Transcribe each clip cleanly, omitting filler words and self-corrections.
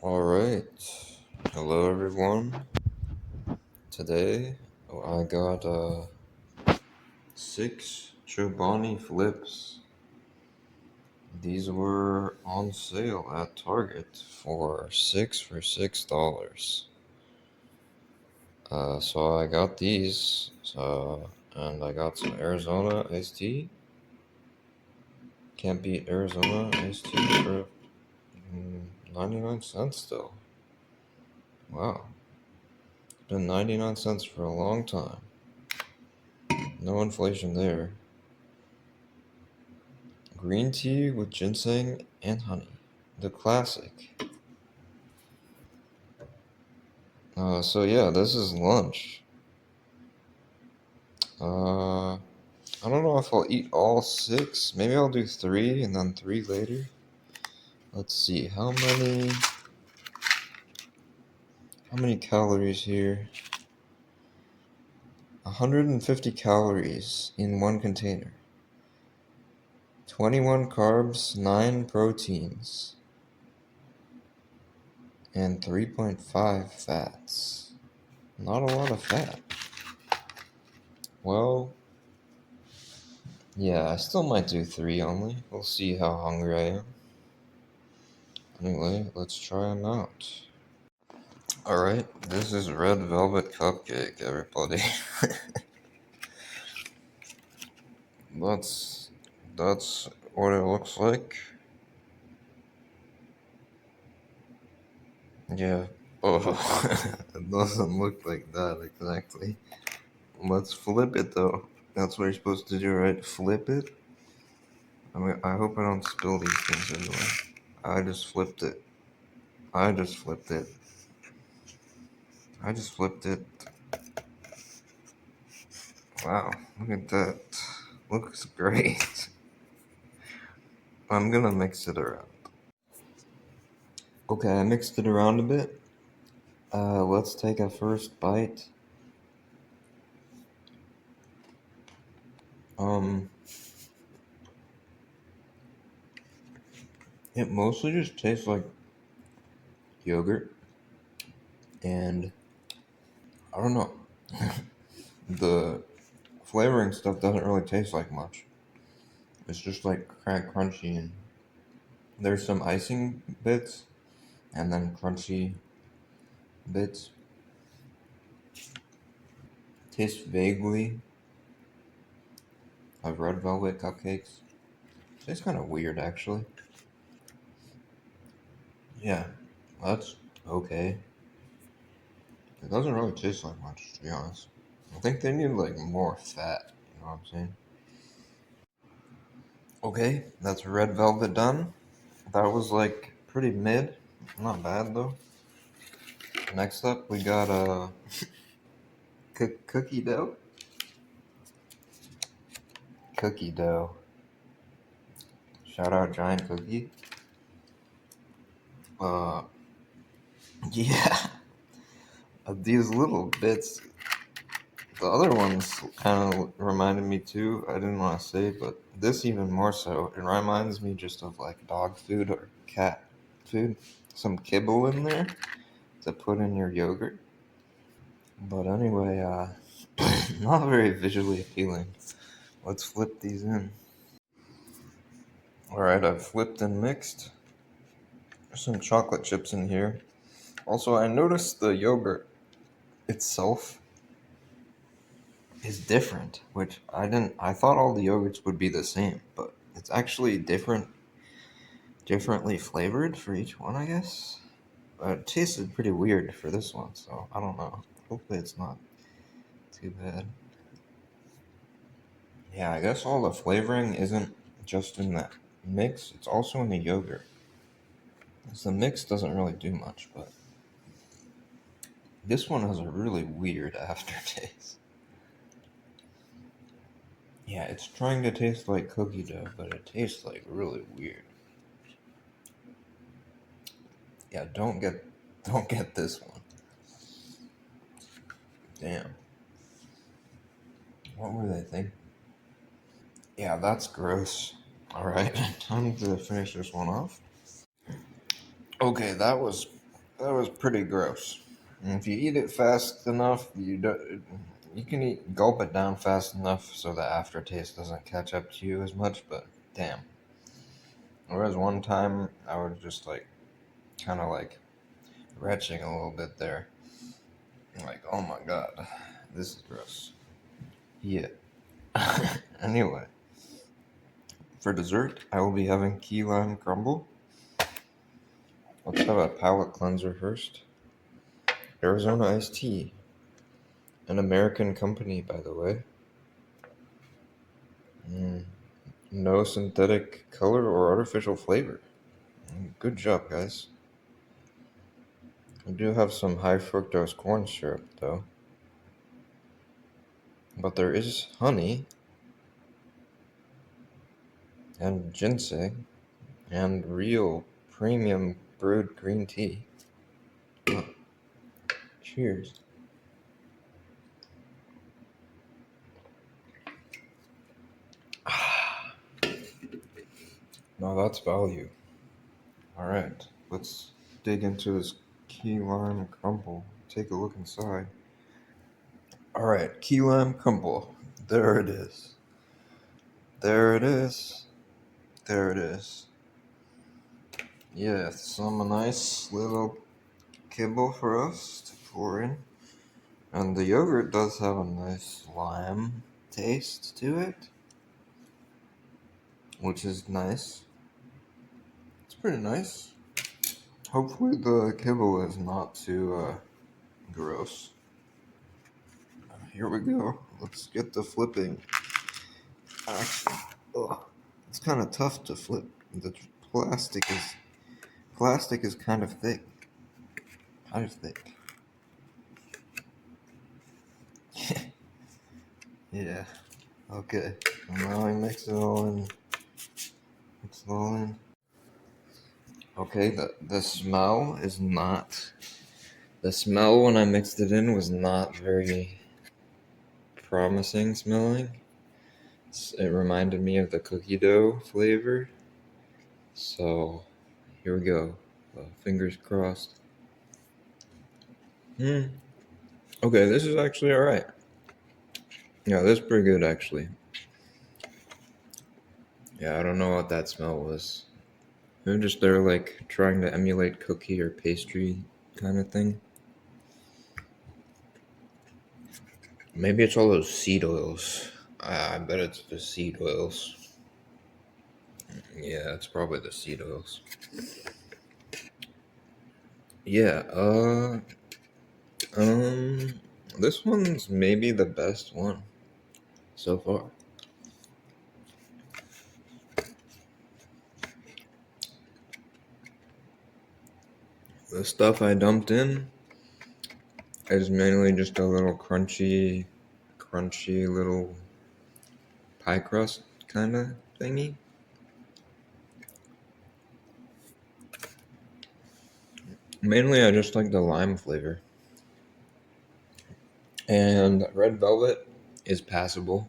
All right. Hello, everyone. Today, I got six Chobani Flips. These were on sale at Target for $6. So I got these. And I got some Arizona iced tea. Can't beat Arizona iced tea for 99 cents still. Wow. It's been 99 cents for a long time. No inflation there. Green tea with ginseng and honey. The classic. So yeah, this is lunch. I don't know if I'll eat all six. Maybe I'll do three and then three later. Let's see, how many calories here? 150 calories in one container. 21 carbs, 9 proteins, and 3.5 fats. Not a lot of fat. Well, yeah, I still might do three only. We'll see how hungry I am. Anyway, let's try them out. Alright, this is red velvet cupcake, everybody. that's that's what it looks like. Yeah. Oh, it doesn't look like that exactly. Let's flip it though. That's what you're supposed to do, right? Flip it. I mean, I hope I don't spill these things anyway. I just flipped it. I just flipped it. I just flipped it. Wow, look at that. Looks great. I'm gonna mix it around. Okay, I mixed it around a bit. Let's take a first bite. Um, it mostly just tastes like yogurt, and I don't know. The flavoring stuff doesn't really taste like much. It's just like crunchy, and there's some icing bits, and then crunchy bits. Tastes vaguely of red velvet cupcakes. Tastes kind of weird, actually. Yeah, that's okay. It doesn't really taste like much, to be honest. I think they need like more fat. You know what I'm saying? Okay, that's red velvet done. That was like pretty mid. Not bad though. Next up, we got cookie dough. Cookie dough. Shout out Giant Cookie. Uh, yeah. These little bits. The other ones kind of reminded me too. I didn't want to say, but this even more so. It reminds me just of like dog food or cat food. Some kibble in there to put in your yogurt. But anyway, not very visually appealing. Let's flip these in. Alright, I've flipped and mixed. There's some chocolate chips in here. Also, I noticed the yogurt itself is different, which I didn't. I thought all the yogurts would be the same, but it's actually differently flavored for each one, I guess. It tasted pretty weird for this one, so I don't know. Hopefully, it's not too bad. Yeah, I guess all the flavoring isn't just in that mix, it's also in the yogurt. So the mix doesn't really do much, but this one has a really weird aftertaste. Yeah, it's trying to taste like cookie dough, but it tastes like really weird. Yeah, don't get this one. Damn. What were they thinking? Yeah, that's gross. Alright, time to finish this one off. Okay, that was That was pretty gross. And if you eat it fast enough, you can gulp it down fast enough so the aftertaste doesn't catch up to you as much. But damn, there was one time I was just like kind of like retching a little bit there. Like, oh my god, this is gross. Yeah. Anyway, for dessert, I will be having key lime crumble. Let's have a palate cleanser first. Arizona iced tea. An American company, by the way. Mm, no synthetic color or artificial flavor. Good job, guys. I do have some high fructose corn syrup, though. But there is honey and ginseng and real premium brewed green tea. Oh, cheers. Now that's value. Alright, let's dig into this key lime crumble. Take a look inside. Alright, key lime crumble. There it is. There it is. There it is. Yeah, some nice little kibble for us to pour in. And the yogurt does have a nice lime taste to it, which is nice. It's pretty nice. Hopefully the kibble is not too gross. Here we go. Let's get the flipping. Actually, it's kind of tough to flip. The plastic is kind of thick. Kind of thick. Yeah. Okay. And now I mix it all in. Mix it all in. Okay. The smell is not. The smell when I mixed it in was not very promising smelling. It reminded me of the cookie dough flavor. So here we go. Fingers crossed. Okay, this is actually alright. Yeah, this is pretty good actually. Yeah, I don't know what that smell was. They're just there like trying to emulate cookie or pastry kind of thing. Maybe it's all those seed oils. I bet it's the seed oils. Yeah, it's probably the seed oils. Yeah, this one's maybe the best one so far. The stuff I dumped in is mainly just a little crunchy little pie crust kind of thingy. Mainly I just like the lime flavor. And red velvet is passable.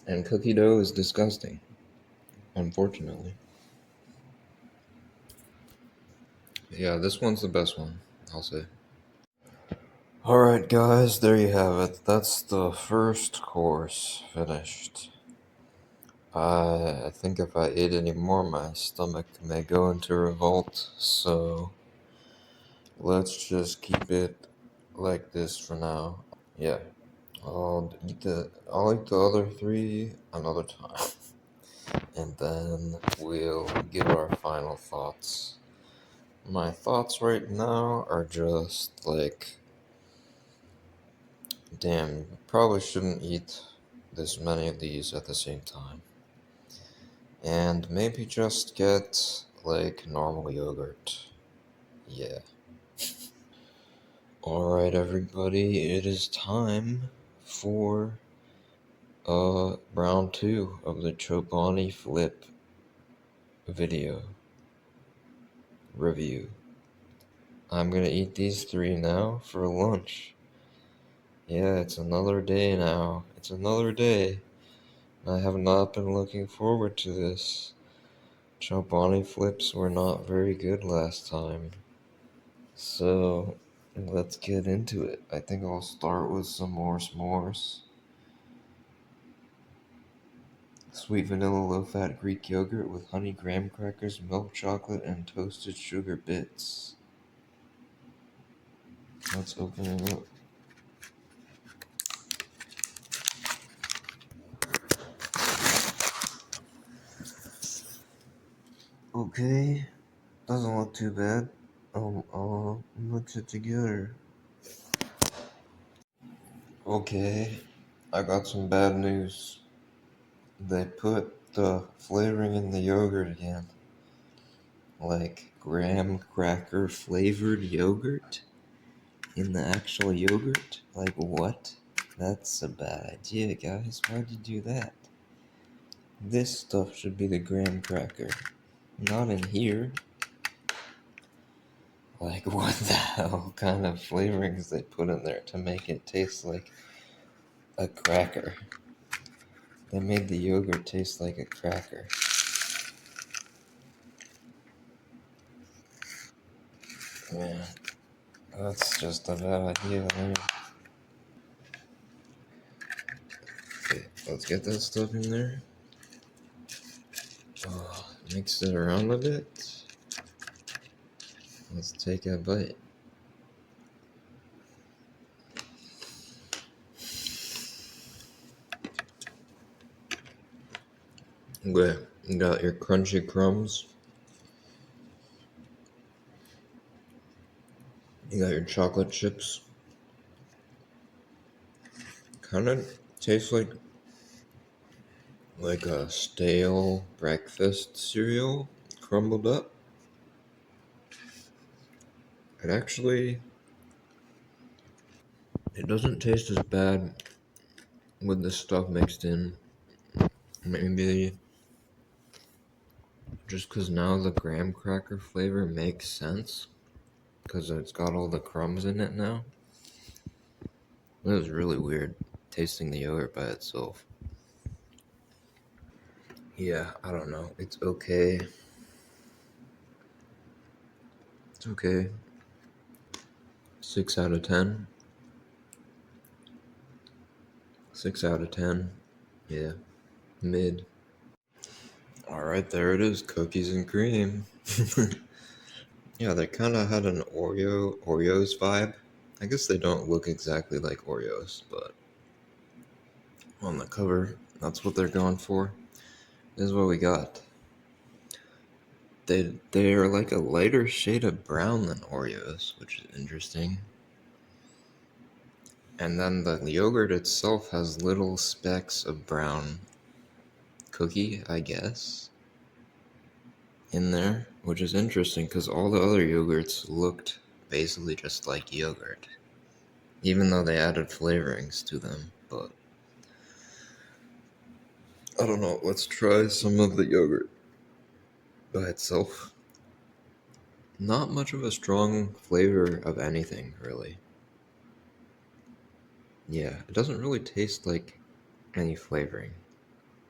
And cookie dough is disgusting, unfortunately. Yeah, this one's the best one, I'll say. Alright, guys, there you have it. That's the first course finished. I think if I ate any more, my stomach may go into revolt, so let's just keep it like this for now. Yeah, I'll eat the other three another time, and then we'll give our final thoughts. My thoughts right now are just like, damn, probably shouldn't eat this many of these at the same time. And maybe just get like normal yogurt. Yeah. Alright, everybody, it is time for round 2 of the Chobani Flip video review. I'm gonna eat these 3 now for lunch. Yeah, it's another day now. It's another day. I have not been looking forward to this. Chobani Flips were not very good last time. So let's get into it. I think I'll start with some more s'mores. Sweet vanilla low-fat Greek yogurt with honey graham crackers, milk chocolate, and toasted sugar bits. Let's open it up. Okay, doesn't look too bad. I'll mix it together. Okay, I got some bad news. They put the flavoring in the yogurt again. Like graham cracker flavored yogurt in the actual yogurt? Like what? That's a bad idea, guys. Why'd you do that? This stuff should be the graham cracker, not in here. Like what the hell kind of flavorings they put in there to make it taste like a cracker? They made the yogurt taste like a cracker. Yeah, that's just a bad idea. Okay, let's get that stuff in there. Mix it around a bit. Let's take a bite. Okay, you got your crunchy crumbs. You got your chocolate chips. Kind of tastes like a stale breakfast cereal crumbled up. It doesn't taste as bad with the stuff mixed in. Maybe just because now the graham cracker flavor makes sense because it's got all the crumbs in it now. It was really weird tasting the yogurt by itself. Yeah, I don't know. It's okay. It's okay. 6 out of 10. 6 out of 10. Yeah. Mid. Alright, there it is. Cookies and cream. Yeah, they kind of had an Oreos vibe. I guess they don't look exactly like Oreos, but on the cover, that's what they're going for. This is what we got. They're like a lighter shade of brown than Oreos, which is interesting. And then the yogurt itself has little specks of brown cookie, I guess, in there, which is interesting because all the other yogurts looked basically just like yogurt, even though they added flavorings to them. But I don't know, let's try some of the yogurt by itself. Not much of a strong flavor of anything, really. Yeah, it doesn't really taste like any flavoring,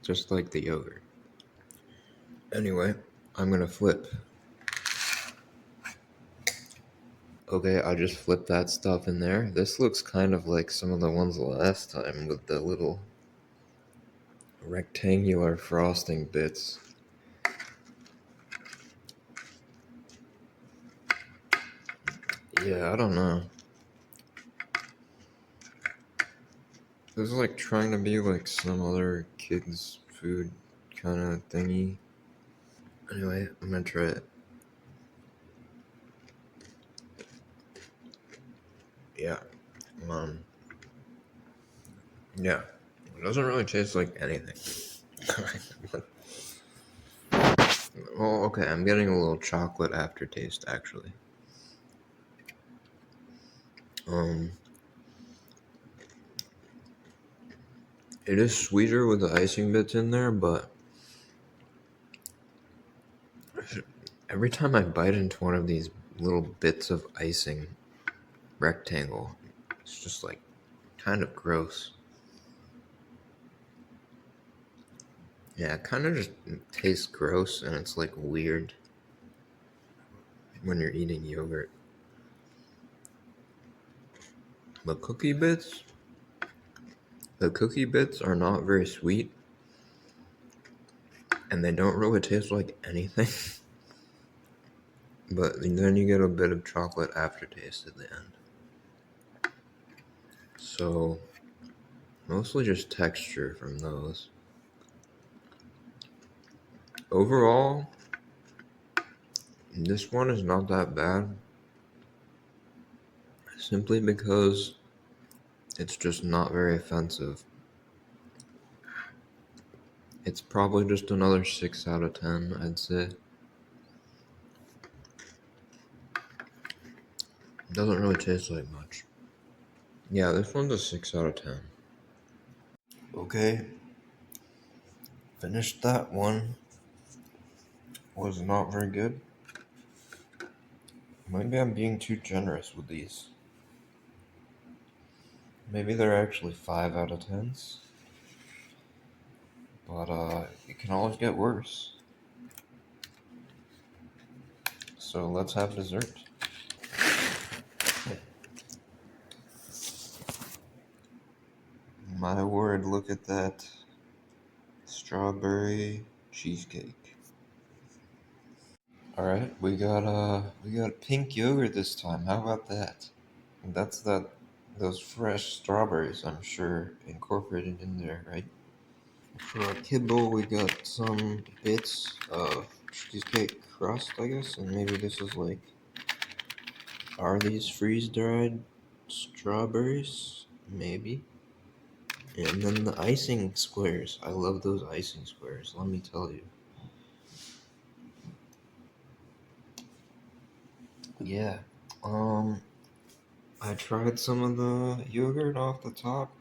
just like the yogurt. Anyway, I'm gonna flip. Okay, I just flipped that stuff in there. This looks kind of like some of the ones last time with the little rectangular frosting bits. Yeah, I don't know. This is like trying to be like some other kid's food kind of thingy. Anyway, I'm gonna try it. Yeah. Yeah. It doesn't really taste like anything. Well, okay, I'm getting a little chocolate aftertaste, actually. It is sweeter with the icing bits in there, but every time I bite into one of these little bits of icing rectangle, it's just like kind of gross. Yeah, it kind of just tastes gross and it's like weird when you're eating yogurt. The cookie bits, are not very sweet and they don't really taste like anything. But then you get a bit of chocolate aftertaste at the end. So, mostly just texture from those. Overall, this one is not that bad. Simply because it's just not very offensive. It's probably just another 6 out of 10, I'd say. It doesn't really taste like much. Yeah, this one's a 6 out of 10. Okay. Finished that one. Was not very good. Maybe I'm being too generous with these. Maybe they're actually 5 out of 10s. But it can always get worse. So let's have dessert. My word, look at that strawberry cheesecake. Alright, we got pink yogurt this time. How about that? And that's those fresh strawberries, I'm sure, incorporated in there, right? For our kibble, we got some bits of cheesecake crust, I guess, and maybe this is like, are these freeze-dried strawberries? Maybe. And then the icing squares. I love those icing squares, let me tell you. Yeah. I tried some of the yogurt off the top.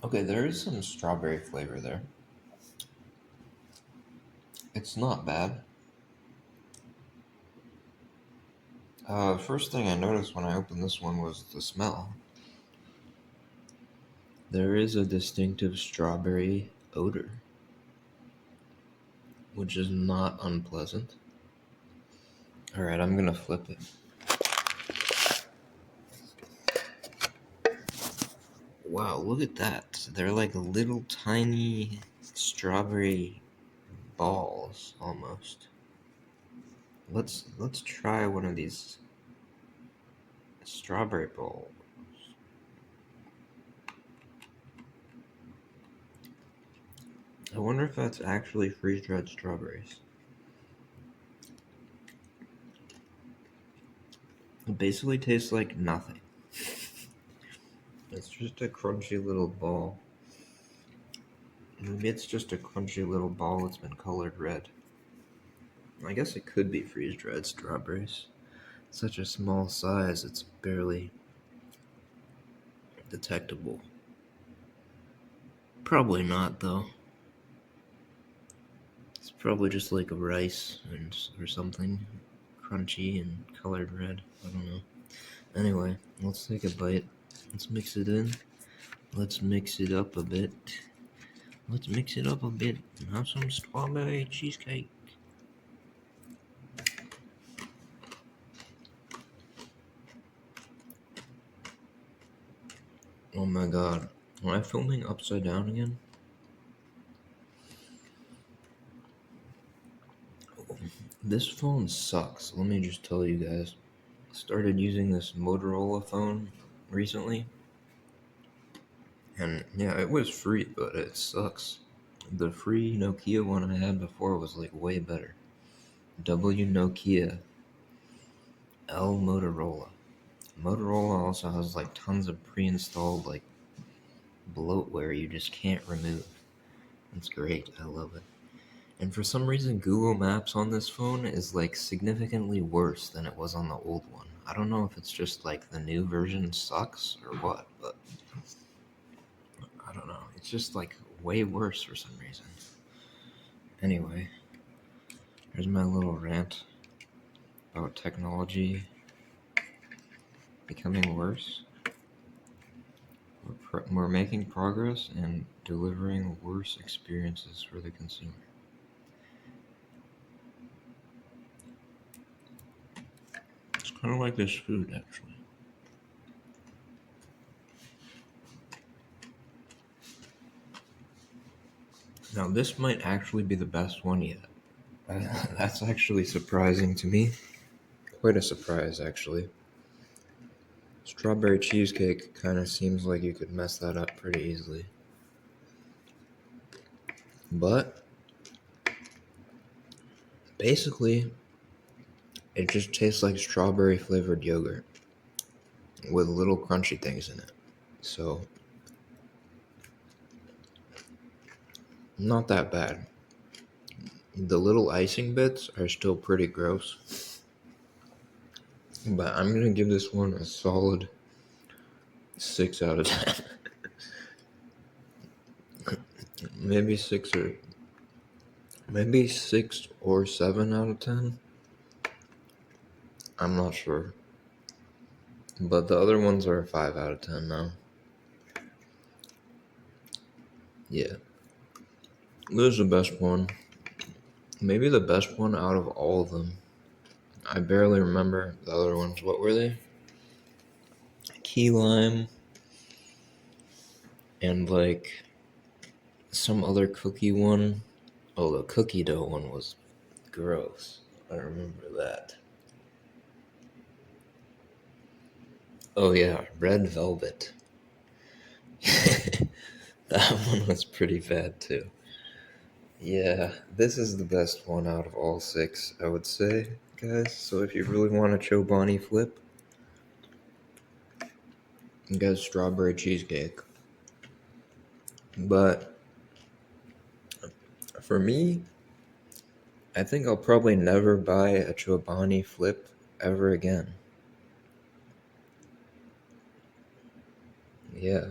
Okay, there is some strawberry flavor there. It's not bad. First thing I noticed when I opened this one was the smell. There is a distinctive strawberry odor, which is not unpleasant. Alright, I'm gonna flip it. Wow, look at that. They're like little tiny strawberry balls, almost. Let's try one of these strawberry balls. I wonder if that's actually freeze-dried strawberries. It basically tastes like nothing. It's just a crunchy little ball. Maybe it's just a crunchy little ball that's been colored red. I guess it could be freeze-dried strawberries. Such a small size, it's barely detectable. Probably not, though. It's probably just like a rice or something. Crunchy and colored red. I don't know. Anyway, let's take a bite. Let's mix it in. Let's mix it up a bit. Let's mix it up a bit and have some strawberry cheesecake. Oh my god. Am I filming upside down again? This phone sucks, let me just tell you guys. I started using this Motorola phone recently. And yeah, it was free, but it sucks. The free Nokia one I had before was like way better. W Nokia. L Motorola. Motorola also has like tons of pre-installed like bloatware you just can't remove. It's great, I love it. And for some reason Google Maps on this phone is like significantly worse than it was on the old one. I don't know if it's just like the new version sucks or what, but I don't know. It's just like way worse for some reason. Anyway, here's my little rant about technology becoming worse. we're making progress and delivering worse experiences for the consumer. It's kind of like this food, actually. Now, this might actually be the best one yet. That's actually surprising to me. Quite a surprise, actually. Strawberry cheesecake kind of seems like you could mess that up pretty easily. But basically, it just tastes like strawberry flavored yogurt with little crunchy things in it. So, not that bad. The little icing bits are still pretty gross. But I'm going to give this one a solid 6 out of 10. maybe 6 or 7 out of 10. I'm not sure. But the other ones are a 5 out of 10 now. Yeah. This is the best one. Maybe the best one out of all of them. I barely remember the other ones. What were they? Key lime and like some other cookie one. Oh, the cookie dough one was gross. I remember that. Oh yeah, red velvet. That one was pretty bad too. Yeah, this is the best one out of all 6, I would say, guys. So if you really want a Chobani Flip, get strawberry cheesecake. But for me, I think I'll probably never buy a Chobani Flip ever again. Yeah.